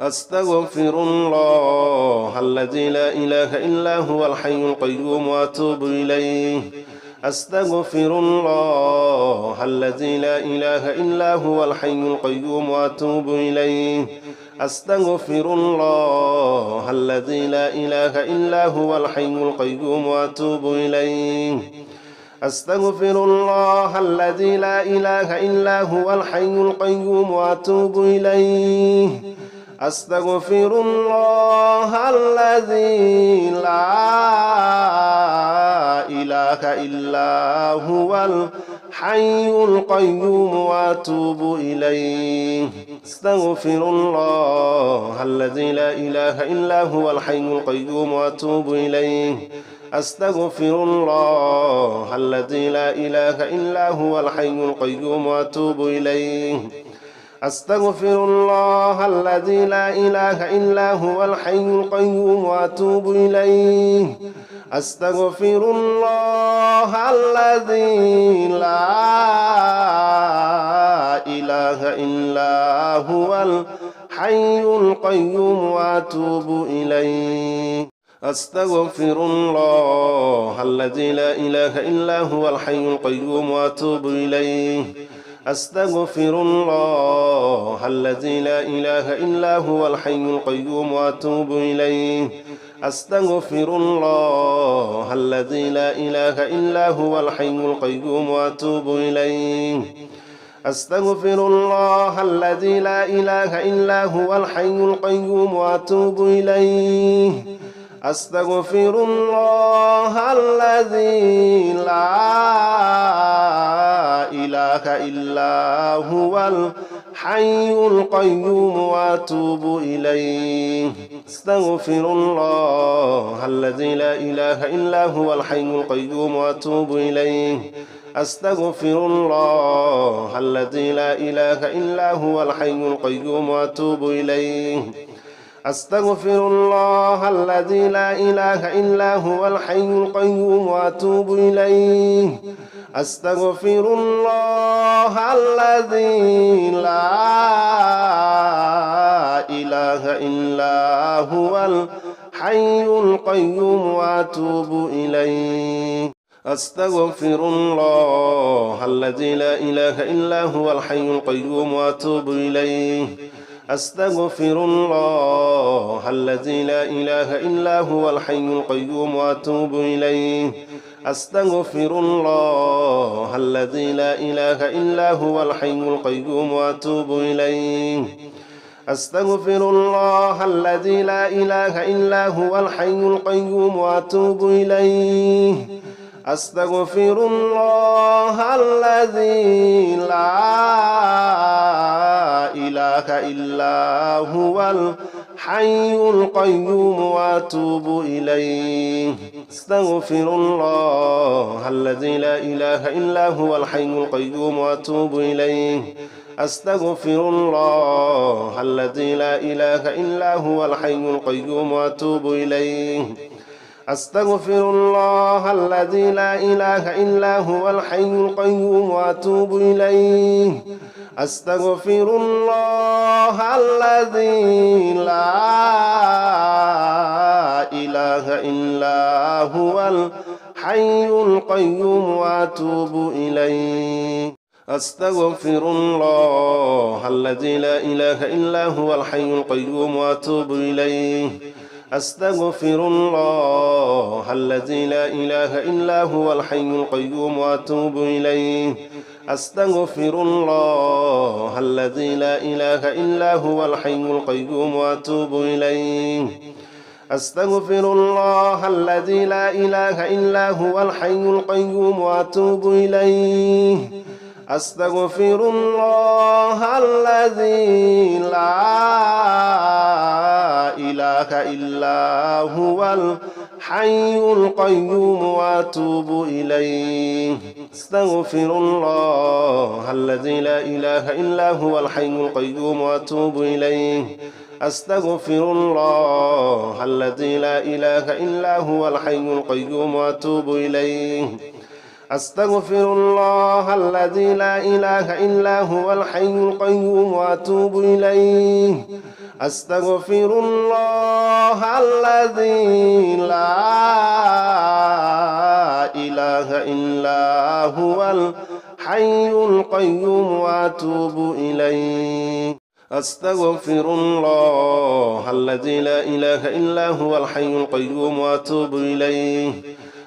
أستغفر الله الذي لا إله إلا هو الحي القيوم وأتوب إليه أستغفر الله الذي لا إله إلا هو الحي القيوم وأتوب إليه أستغفر الله الذي لا إله إلا هو الحي القيوم وأتوب إليه أستغفر الله الذي لا إله إلا هو الحي القيوم وأتوب إليه أستغفر الله الذي لا إله إلا هو الحي القيوم وأتوب إليه أستغفر الله الذي لا إله إلا هو الحي القيوم وأتوب إليه أستغفر الله الذي لا إله إلا هو الحي القيوم وأتوب إليه أستغفر الله الذي لا إله إلا هو الحي القيوم وأتوب إليه أستغفر الله الذي لا إله إلا هو الحي القيوم وأتوب إليه أستغفر الله الذي لا إله إلا هو الحي القيوم وأتوب إليه أستغفر الله الذي لا إله إلا هو الحي القيوم وأتوب إليه أستغفر الله الذي لا إله إلا هو الحي القيوم وأتوب إليه أستغفر الله الذي لا إله إلا هو الحي القيوم وأتوب إليه أستغفر الله الذي لا إله إلا هو الحي القيوم وأتوب إليه أستغفر الله الذي لا إله إلا هو الحي القيوم وأتوب إليه أستغفر الله الذي لا إله إلا هو الحي القيوم وأتوب إليه أستغفر الله الذي لا إله إلا هو الحي القيوم وأتوب إليه أستغفر الله الذي لا إله إلا هو الحي القيوم وأتوب إليه أستغفر الله الذي لا إله إلا هو الحي القيوم وأتوب إليه أستغفر الله الذي لا إله إلا هو الحي القيوم وأتوب إليه أستغفر الله الذي لا إله إلا هو الحي القيوم وأتوب إليه أستغفر الله الذي لا إله إلا هو الحي القيوم وأتوب إليه أستغفر الله الذي لا إله إلا هو الحي القيوم وأتوب إليه أستغفر الله الذي لا إله إلا هو الحي القيوم وأتوب إليه أستغفر الله الذي لا إله إلا هو الحي القيوم وأتوب إليه أستغفر الله الذي لا إله إلا هو الحي القيوم وأتوب إليه أستغفر الله الذي لا إله إلا هو الحي القيوم وأتوب إليه أستغفر الله الذي لا إله إلا هو الحي القيوم وأتوب إليه أستغفر الله الذي لا إله إلا هو الحي القيوم وأتوب إليه أستغفر الله الذي لا إله إلا هو الحي القيوم وأتوب إليه أستغفر الله الذي لا إله إلا هو الحي القيوم وأتوب إليه أستغفر الله الذي لا إله إلا هو الحي القيوم وأتوب إليه أستغفر الله الذي لا إله إلا هو الحي القيوم وأتوب إليه أستغفر الله الذي لا إله إلا هو الحي القيوم وأتوب إليه أستغفر الله الذي لا إله إلا هو الحي القيوم وأتوب إليه أستغفر الله الذي لا إله إلا هو الحي القيوم وأتوب إليه أستغفر الله الذي لا إله إلا هو الحي القيوم وأتوب إليه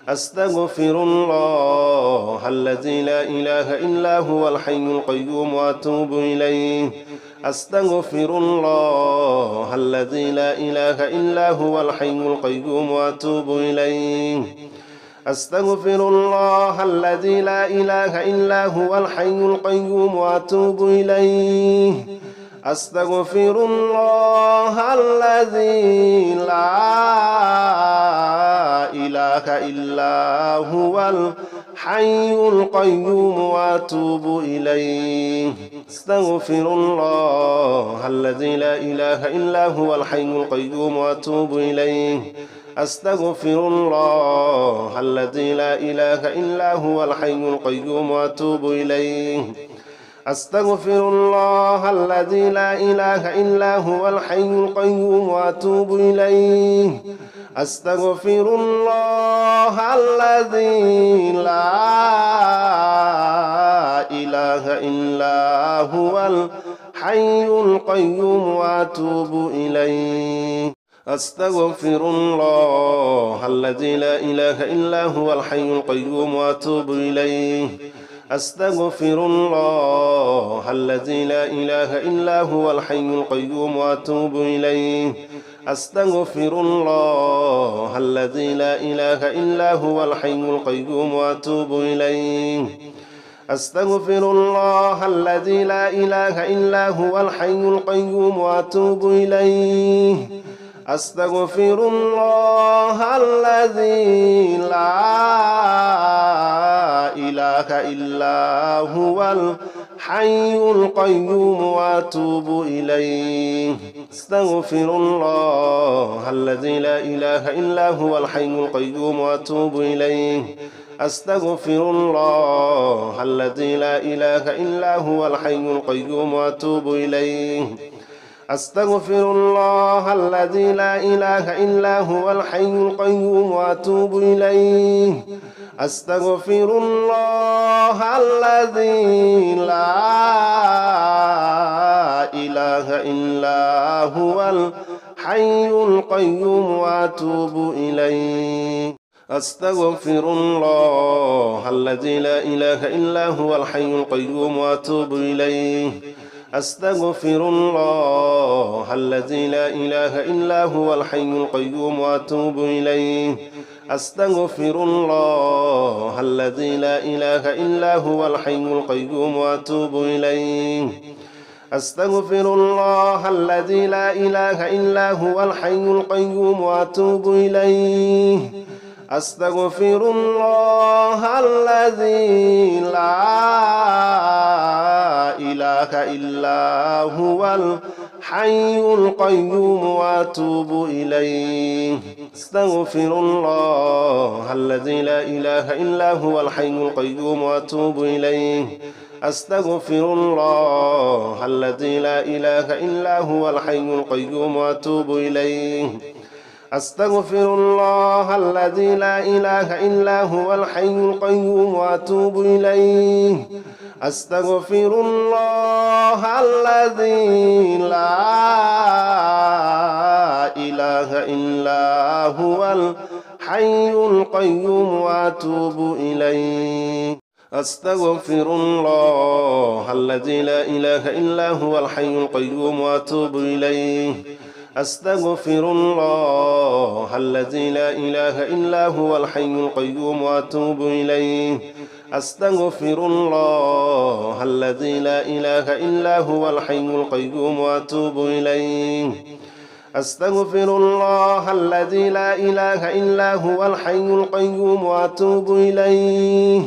أستغفر الله الذي لا إله إلا هو الحي القيوم وأتوب إليه أستغفر الله الذي لا إله إلا هو الحي القيوم وأتوب إليه أستغفر الله الذي لا إله إلا هو الحي القيوم وأتوب إليه أستغفر الله الذي لا إله إلا هو الحي القيوم وأتوب إليه أستغفر الله الذي لا إله إلا هو الحي القيوم وأتوب إليه أستغفر الله الذي لا إله إلا هو الحي القيوم وأتوب إليه أستغفر الله الذي لا إله إلا هو الحي القيوم وأتوب إليه أستغفر الله الذي لا إله إلا هو الحي القيوم وأتوب إليه أستغفر الله الذي لا إله إلا هو الحي القيوم وأتوب إليه أستغفر الله الذي لا إله إلا هو الحي القيوم وأتوب إليه أستغفر الله الذي لا إله إلا هو الحي القيوم وأتوب إليه أستغفر الله الذي لا إله إلا هو الحي القيوم وأتوب إليه أستغفر الله الذي لا إله إلا هو الحي القيوم وأتوب إليه أستغفر الله الذي لا إله إلا هو الحي القيوم وأتوب إليه أستغفر الله الذي لا إله إلا هو الحي القيوم وأتوب إليه أستغفر الله الذي لا إله إلا هو الحي القيوم وأتوب إليه أستغفر الله الذي لا إله إلا هو الحي القيوم وأتوب إليه أستغفر الله الذي لا إله إلا هو الحي القيوم وأتوب إليه أستغفر الله الذي لا إله إلا هو الحي القيوم وأتوب إليه أستغفر الله الذي لا إله إلا هو الحي القيوم وأتوب إليه أستغفر الله الذي لا إله إلا هو الحي القيوم وأتوب إليه أستغفر الله الذي لا إله إلا هو الحي القيوم وأتوب إليه أستغفر الله الذي لا إله إلا هو الحي القيوم وأتوب إليه أستغفر الله الذي لا إله إلا هو الحي القيوم وأتوب إليه أستغفر الله الذي لا إله إلا هو الحي القيوم وأتوب إليه أستغفر الله الذي لا إله إلا هو الحي القيوم وأتوب إليه أستغفر الله الذي لا إله إلا هو الحي القيوم وأتوب إليه أستغفر الله الذي لا إله إلا هو الحي القيوم وأتوب إليه أستغفر الله الذي لا إله إلا هو الحي القيوم وأتوب إليه أستغفر الله الذي لا إله إلا هو الحي القيوم وأتوب إليه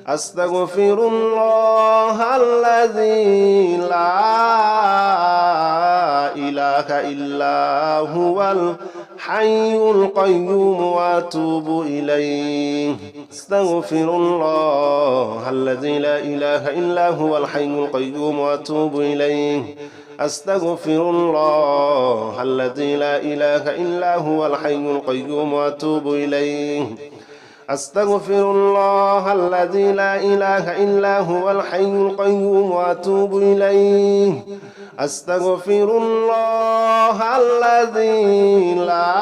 أستغفر الله الذي لا إله إلا هو الحي القيوم وأتوب إليه أستغفر الله الذي لا إله إلا هو الحي القيوم وأتوب إليه أستغفر الله الذي لا إله إلا هو الحي القيوم وأتوب إليه أستغفر الله الذي لا إله إلا هو الحي القيوم وأتوب إليه أستغفر الله الذي لا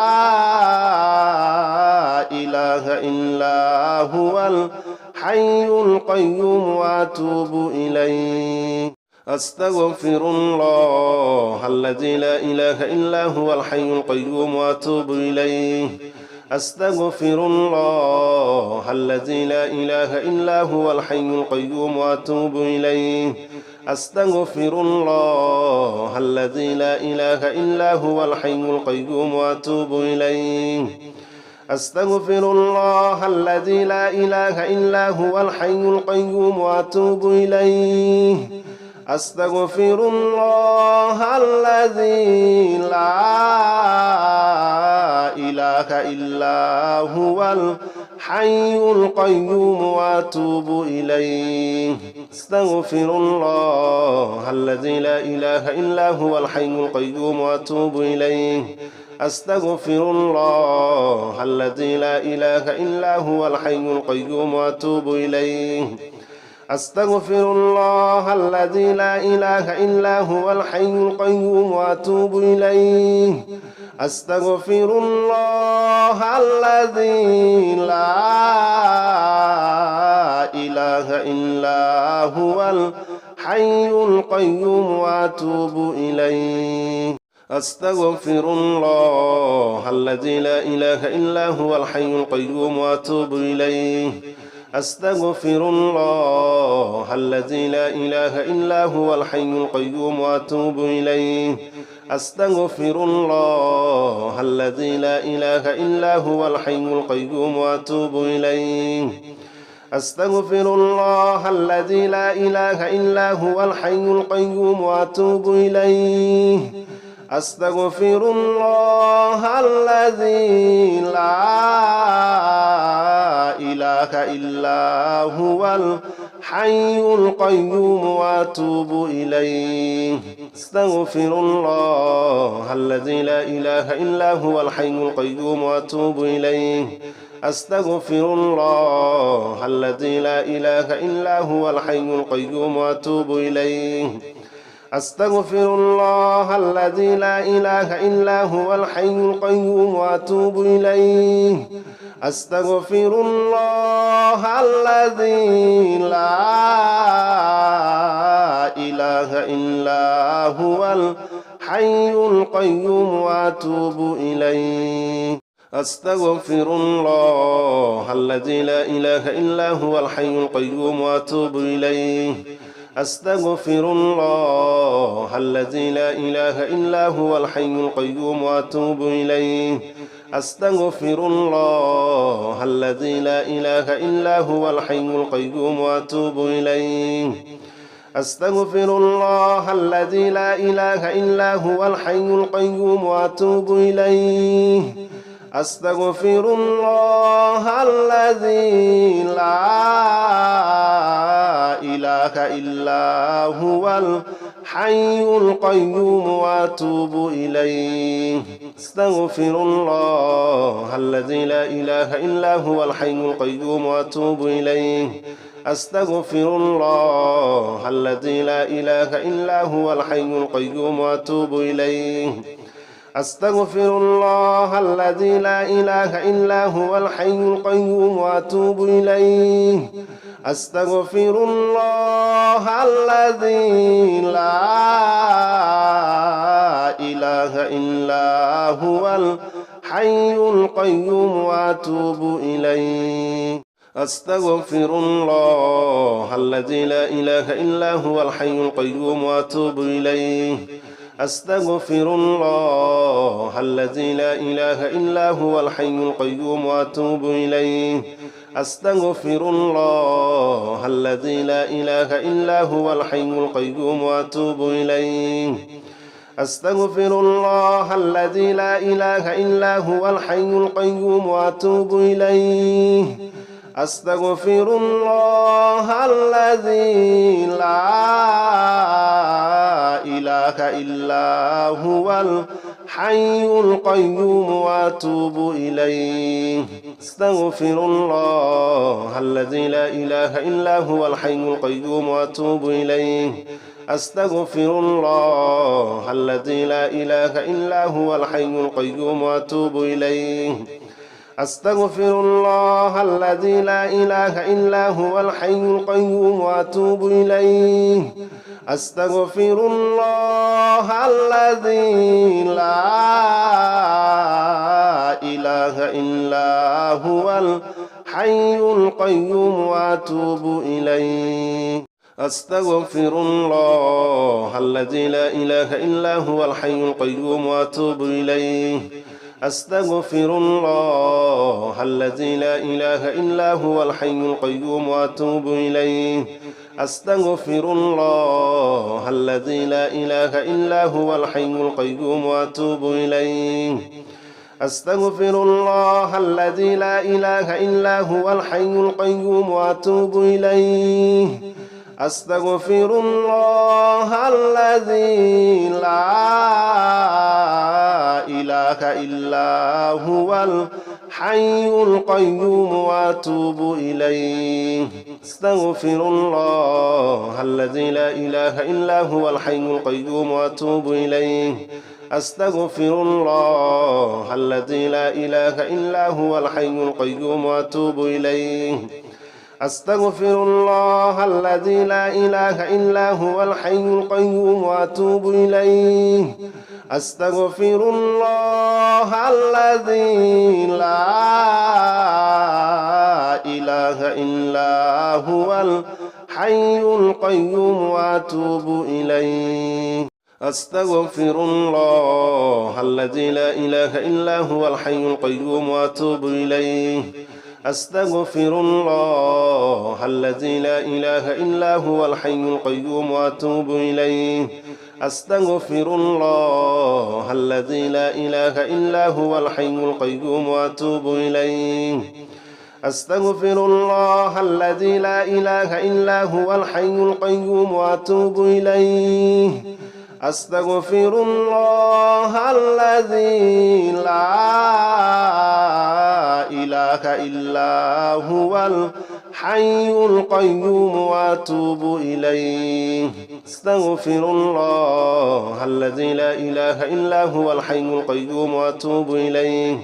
إله إلا هو الحي القيوم وأتوب إليه أستغفر الله الذي لا إله إلا هو الحي القيوم وأتوب إليه أستغفر الله الذي لا إله إلا هو الحي القيوم وأتوب إليه أستغفر الله الذي لا إله إلا هو الحي القيوم وأتوب إليه أستغفر الله الذي لا إله إلا هو الحي القيوم وأتوب إليه أستغفر الله الذي لا إله إلا هو الحي القيوم وأتوب إليه أستغفر الله الذي لا إله إلا هو الحي القيوم وأتوب إليه أستغفر الله الذي لا إله إلا هو الحي القيوم وأتوب إليه أستغفر الله الذي لا إله إلا هو الحي القيوم وأتوب إليه أستغفر الله الذي لا إله إلا هو الحي القيوم وأتوب إليه أستغفر الله الذي لا إله إلا هو الحي القيوم وأتوب إليه أستغفر الله الذي لا إله إلا هو الحي القيوم وأتوب إليه أستغفر الله الذي لا إله إلا هو الحي القيوم وأتوب إليه أستغفر الله الذي لا إله إلا هو الحي القيوم وأتوب إليه أستغفر الله الذي لا إله إلا هو الحي القيوم وأتوب إليه أستغفر الله الذي لا إله إلا هو الحي القيوم وأتوب إليه أستغفر الله الذي لا إله إلا هو الحي القيوم وأتوب إليه أستغفر الله الذي لا إله إلا هو الحي القيوم وأتوب إليه أستغفر الله الذي لا إله إلا هو الحي القيوم وأتوب إليه أستغفر الله الذي لا إله إلا هو الحي القيوم وأتوب إليه أستغفر الله الذي لا إله إلا هو الحي القيوم وأتوب إليه أستغفر الله الذي لا إله إلا هو الحي القيوم وأتوب إليه أستغفر الله الذي لا إله إلا هو الحي القيوم وأتوب إليه أستغفر الله الذي لا إله إلا هو الحي القيوم وأتوب إليه أستغفر الله الذي لا إله إلا هو الحي القيوم وأتوب إليه أستغفر الله الذي لا إله إلا هو الحي القيوم وأتوب إليه أستغفر الله الذي لا إله إلا هو الحي القيوم وأتوب إليه أستغفر الله الذي لا إله إلا هو الحي القيوم وأتوب إليه أستغفر الله الذي لا إله إلا هو الحي القيوم وأتوب إليه أستغفر الله الذي لا إله إلا هو الحي القيوم وأتوب إليه أستغفر الله الذي لا إله إلا هو الحي القيوم وأتوب إليه أستغفر الله الذي لا إله إلا هو الحي القيوم وأتوب إليه أستغفر الله الذي لا إله إلا هو الحي القيوم وأتوب إليه أستغفر الله الذي لا إله إلا هو الحي القيوم وأتوب إليه أستغفر الله الذي لا إله إلا هو الحي القيوم وأتوب إليه أستغفر الله الذي لا إله إلا هو الحي القيوم وأتوب إليه أستغفر الله الذي لا إله إلا هو الحي القيوم وأتوب إليه أستغفر الله الذي لا إله إلا هو الحي القيوم وأتوب إليه أستغفر الله الذي لا إله إلا هو الحي القيوم وأتوب إليه أستغفر الله الذي لا إله إلا هو الحي القيوم وأتوب إليه أستغفر الله الذي لا إله إلا هو الحي القيوم وأتوب إليه أستغفر الله الذي لا إله إلا هو الحي القيوم وأتوب إليه أستغفر الله الذي لا إله إلا هو الحي القيوم وأتوب إليه أستغفر الله الذي لا إله إلا هو الحي القيوم وأتوب إليه أستغفر الله الذي لا إله إلا هو الحي القيوم وأتوب إليه أستغفر الله الذي لا إله إلا هو الحي القيوم وأتوب إليه أستغفر الله الذي لا إله إلا هو الحي القيوم وأتوب إليه أستغفر الله الذي لا إله إلا هو الحي القيوم وأتوب إليه أستغفر الله الذي لا إله إلا هو الحي القيوم وأتوب إليه أستغفر الله الذي لا إله إلا هو الحي القيوم وأتوب إليه أستغفر الله الذي لا إله إلا هو الحي القيوم وأتوب إليه أستغفر الله الذي لا إله إلا هو الحي القيوم وأتوب إليه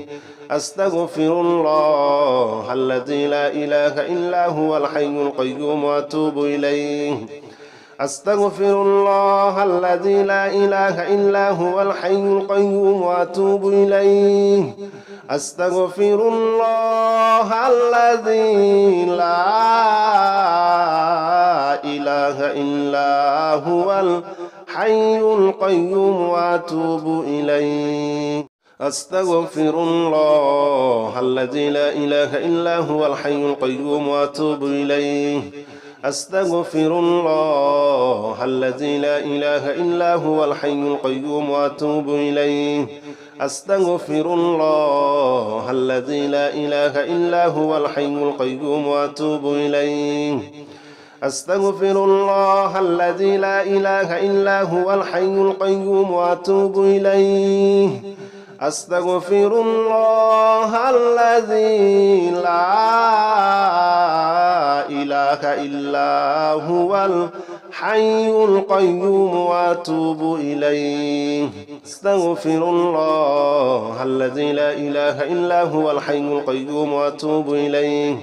أستغفر الله الذي لا إله إلا هو الحي القيوم وأتوب إليه أستغفر الله الذي لا إله إلا هو الحي القيوم وأتوب إليه أستغفر الله الذي لا إله إلا هو الحي القيوم وأتوب إليه أستغفر الله الذي لا إله إلا هو الحي القيوم وأتوب إليه أستغفر الله الذي لا إله إلا هو الحي القيوم وأتوب إليه أستغفر الله الذي لا إله إلا هو الحي القيوم وأتوب إليه أستغفر الله الذي لا إله إلا هو الحي القيوم وأتوب إليه أستغفر الله الذي لا إله إلا هو الحي القيوم وأتوب إليه أستغفر الله الذي لا إله إلا هو الحي القيوم وأتوب إليه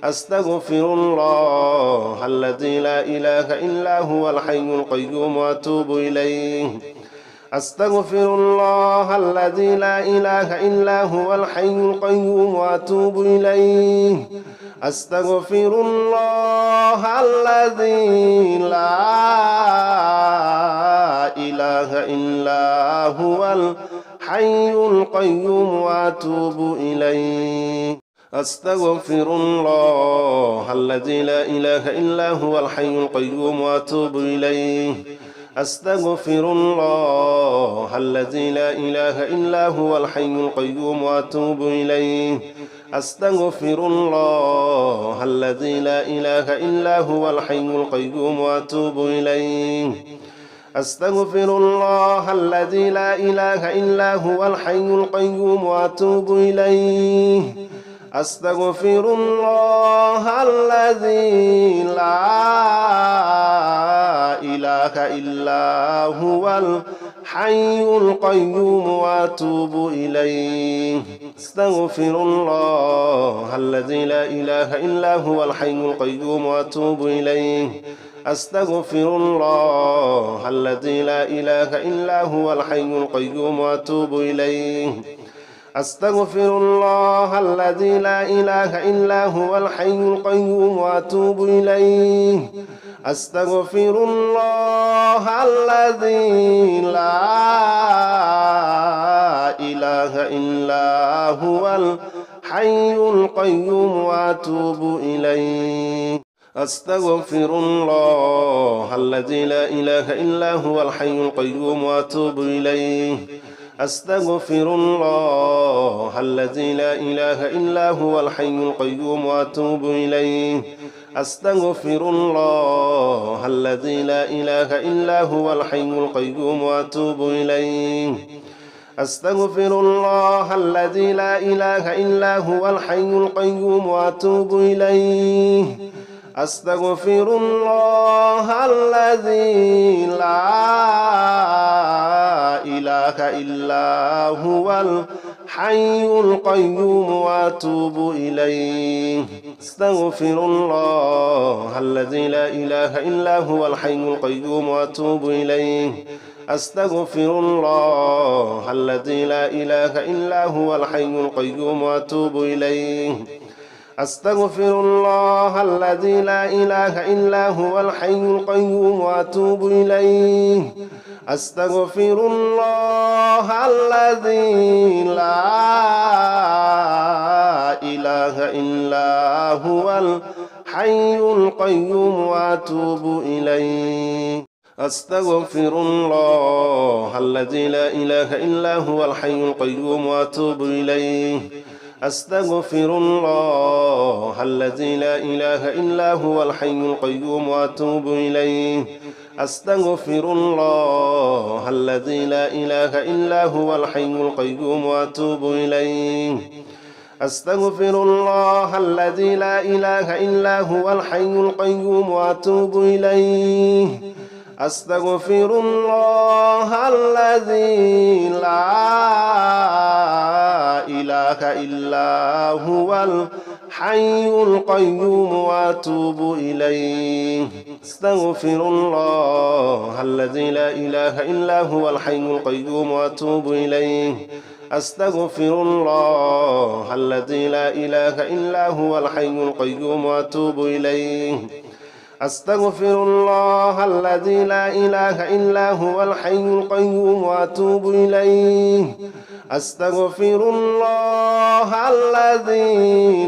أستغفر الله الذي لا إله إلا هو الحي القيوم وأتوب إليه أستغفر الله الذي لا إله إلا هو الحي القيوم وأتوب إليه أستغفر الله الذي لا إله إلا هو الحي القيوم وأتوب إليه أستغفر الله الذي لا إله إلا هو الحي القيوم وأتوب إليه أستغفر الله الذي لا إله إلا هو الحي القيوم وأتوب إليه أستغفر الله الذي لا إله إلا هو الحي القيوم وأتوب إليه أستغفر الله الذي لا إله إلا هو الحي القيوم وأتوب إليه أستغفر الله الذي لا إله إلا هو الحي القيوم وأتوب إليه أستغفر الله الذي لا إله إلا هو الحي القيوم وأتوب إليه أستغفر الله الذي لا إله إلا هو الحي القيوم وأتوب إليه أستغفر الله الذي لا إله إلا هو الحي القيوم وأتوب إليه أستغفر الله الذي لا إله إلا هو الحي القيوم وأتوب إليه أستغفر الله الذي لا إله إلا هو الحي القيوم وأتوب إليه أستغفر الله الذي لا إله إلا هو الحي القيوم وأتوب إليه أستغفر الله الذي لا إله إلا هو الحي القيوم وأتوب إليه أستغفر الله الذي لا إله إلا هو الحي القيوم وأتوب إليه أستغفر الله الذي لا إله إلا هو الحي القيوم وأتوب إليه أستغفر الله الذي لا إله إلا هو الحي القيوم وأتوب إليه أستغفر الله الذي لا إله إلا هو الحي القيوم وأتوب إليه أستغفر الله الذي لا إله إلا هو الحي القيوم وأتوب إليه أستغفر الله الذي لا إله إلا هو الحي القيوم وأتوب إليه أستغفر الله الذي لا إله إلا هو الحي القيوم وأتوب إليه أستغفر الله الذي لا إله إلا هو الحي القيوم وأتوب إليه أستغفر الله الذي لا إله إلا هو الحي القيوم وأتوب إليه أستغفر الله الذي لا إله إلا هو الحي القيوم وأتوب إليه أستغفر الله الذي لا إله إلا هو الحي القيوم وأتوب إليه أستغفر الله الذي لا إله إلا هو الحي القيوم وأتوب إليه أستغفر الله الذي لا إله إلا هو الحي القيوم وأتوب إليه أستغفر الله الذي لا إله إلا هو الحي القيوم وأتوب إليه أستغفر الله الذي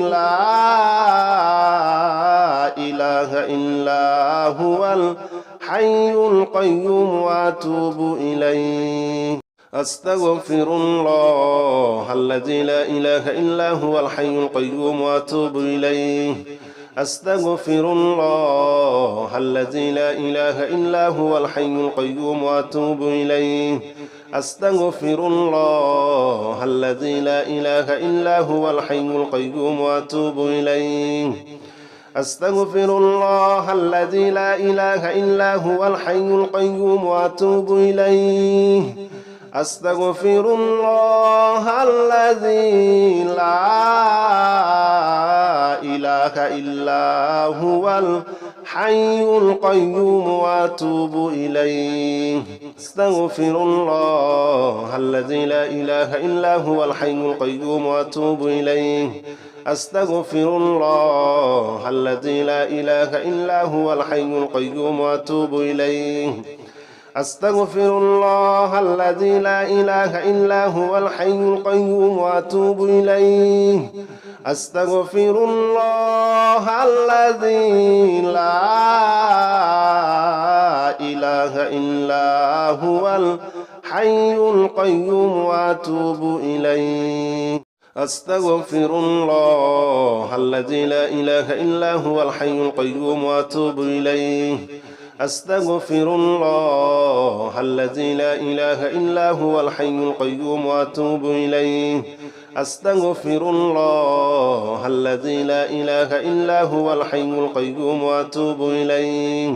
لا إله إلا هو الحي القيوم وأتوب إليه أستغفر الله الذي لا إله إلا هو الحي القيوم وأتوب إليه أستغفر الله الذي لا إله إلا هو الحي القيوم وأتوب إليه أستغفر الله الذي لا إله إلا هو الحي القيوم وأتوب إليه أستغفر الله الذي لا إله إلا هو الحي القيوم وأتوب إليه أستغفر الله الذي لا إله إلا هو الحي القيوم وأتوب إليه أستغفر الله الذي لا إله إلا هو الحي القيوم وأتوب إليه أستغفر الله الذي لا إله إلا هو الحي القيوم وأتوب إليه أستغفر الله الذي لا إله إلا هو الحي القيوم وأتوب إليه أستغفر الله الذي لا إله إلا هو الحي القيوم وأتوب إليه أستغفر الله الذي لا إله إلا هو الحي القيوم وأتوب إليه أستغفر الله الذي لا إله إلا هو الحي القيوم وأتوب إليه أستغفر الله الذي لا إله إلا هو الحي القيوم وأتوب إليه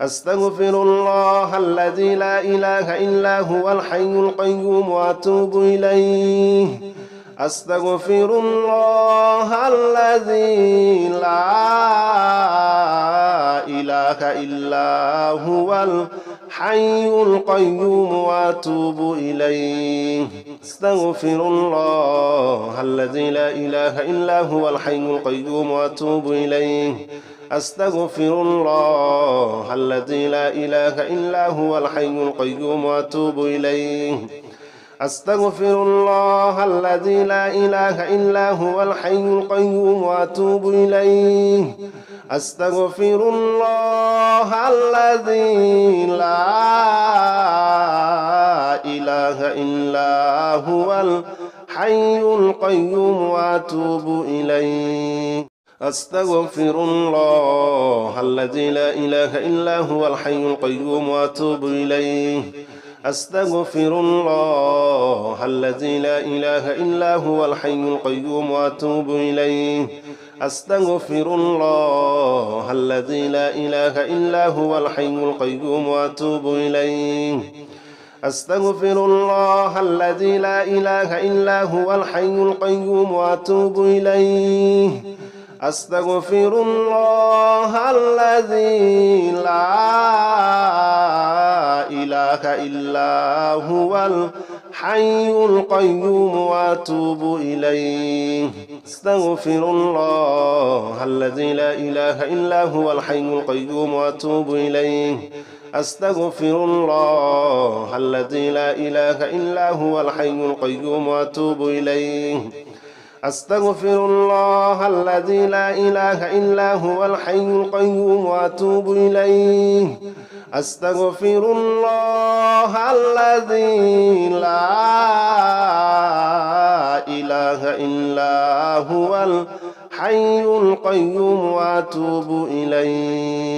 أستغفر الله الذي لا إله إلا هو الحي القيوم وأتوب إليه أستغفر الله الذي لا إله إلا هو الحي القيوم وأتوب إليه أستغفر الله الذي لا إله إلا هو الحي القيوم وأتوب إليه أستغفر الله الذي لا إله إلا هو الحي القيوم وأتوب إليه أستغفر الله الذي لا إله إلا هو الحي القيوم وأتوب إليه أستغفر الله الذي لا إله إلا هو الحي القيوم وأتوب إليه أستغفر الله الذي لا إله إلا هو الحي القيوم وأتوب إليه أستغفر الله الذي لا إله إلا هو الحي القيوم وأتوب إليه أستغفر الله الذي لا إله إلا هو الحي القيوم وأتوب إليه أستغفر الله الذي لا إله إلا هو الحي القيوم وأتوب إليه أستغفر الله الذي لا إله إلا هو الحي القيوم وأتوب إليه أستغفر الله الذي لا إله إلا هو الحي القيوم وأتوب إليه أستغفر الله الذي لا إله إلا هو الحي القيوم وأتوب إليه أستغفر الله الذي لا إله إلا هو الحي القيوم وأتوب إليه أستغفر الله الذي لا إله إلا هو الحي القيوم وأتوب إليه